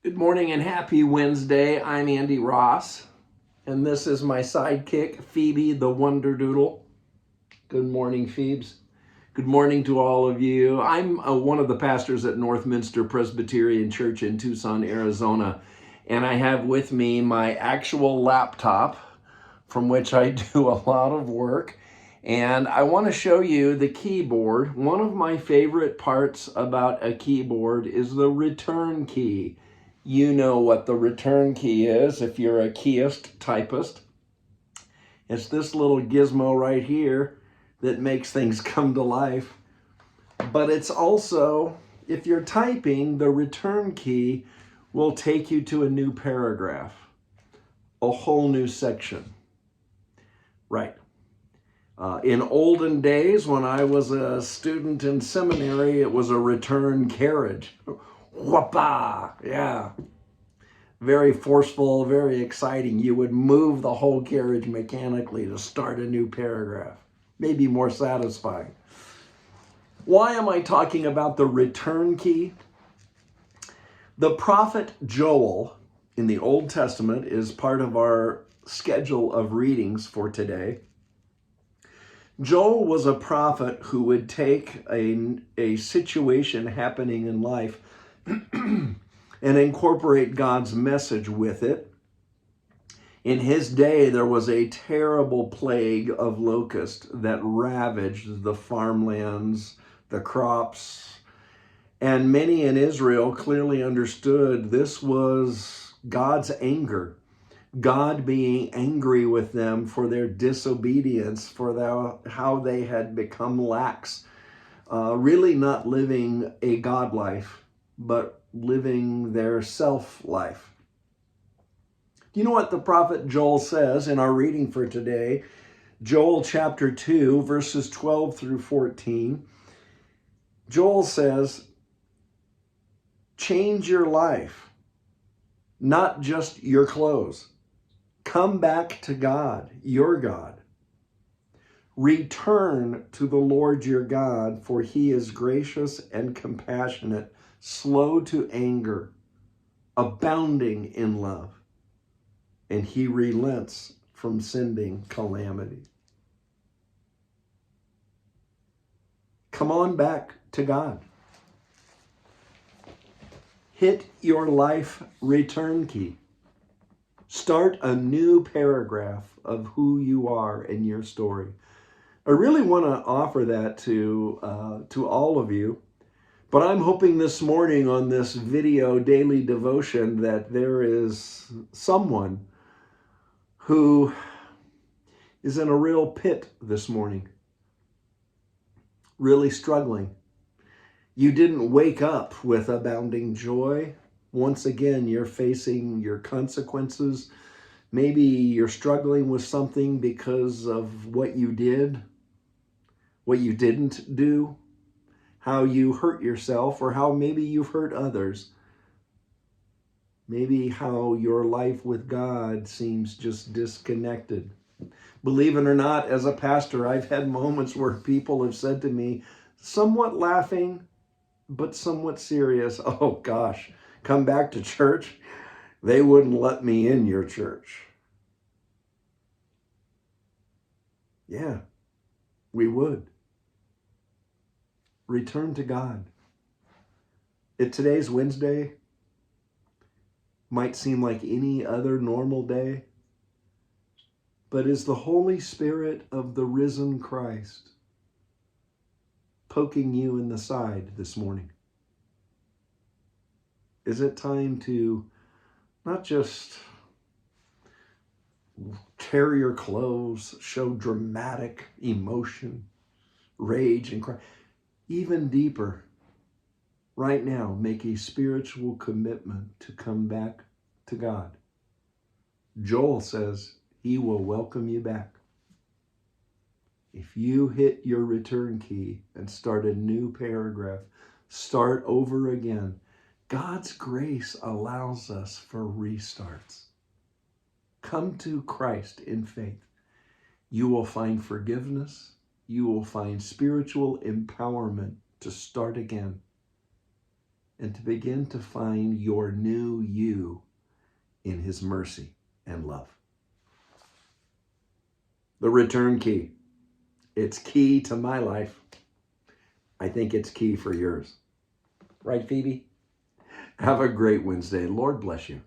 Good morning and happy Wednesday. I'm Andy Ross, and this is my sidekick, Phoebe the Wonder Doodle. Good morning, Phoebes. Good morning to all of you. I'm one of the pastors at Northminster Presbyterian Church in Tucson, Arizona, and I have with me my actual laptop from which I do a lot of work. And I want to show you the keyboard. One of my favorite parts about a keyboard is the return key. You know what the return key is if you're a keyist, typist. It's this little gizmo right here that makes things come to life. But it's also, if you're typing, the return key will take you to a new paragraph, a whole new section. Right. In olden days, when I was a student in seminary, it was a return carriage. Whoopah! Yeah. Very forceful, very exciting. You would move the whole carriage mechanically to start a new paragraph. Maybe more satisfying. Why am I talking about the return key? The prophet Joel in the Old Testament is part of our schedule of readings for today. Joel was a prophet who would take a situation happening in life and incorporate God's message with it. In his day, there was a terrible plague of locusts that ravaged the farmlands, the crops, and many in Israel clearly understood this was God's anger. God being angry with them for their disobedience, for how they had become lax, really not living a God life, but living their self life. Do you know what the prophet Joel says in our reading for today? Joel chapter 2, verses 12 through 14. Joel says, change your life, not just your clothes. Come back to God, your God. Return to the Lord your God, for he is gracious and compassionate, slow to anger, abounding in love, and he relents from sending calamity. Come on back to God. Hit your life return key. Start a new paragraph of who you are in your story. I really want to offer that to all of you, but I'm hoping this morning on this video daily devotion that there is someone who is in a real pit this morning, really struggling. You didn't wake up with abounding joy. Once again, you're facing your consequences. Maybe you're struggling with something because of what you did, what you didn't do, how you hurt yourself, or how maybe you've hurt others. Maybe how your life with God seems just disconnected. Believe it or not, as a pastor, I've had moments where people have said to me, somewhat laughing, but somewhat serious, oh gosh, come back to church? They wouldn't let me in your church. Yeah, we would. Return to God. Today's Wednesday might seem like any other normal day, but is the Holy Spirit of the risen Christ poking you in the side this morning? Is it time to not just tear your clothes, show dramatic emotion, rage and cry? Even deeper, right now, make a spiritual commitment to come back to God. Joel says he will welcome you back. If you hit your return key and start a new paragraph, start over again, God's grace allows us for restarts. Come to Christ in faith. You will find forgiveness. You will find spiritual empowerment to start again. and to begin to find your new you in his mercy and love. The return key. It's key to my life. I think it's key for yours. Right, Phoebe? Have a great Wednesday. Lord bless you.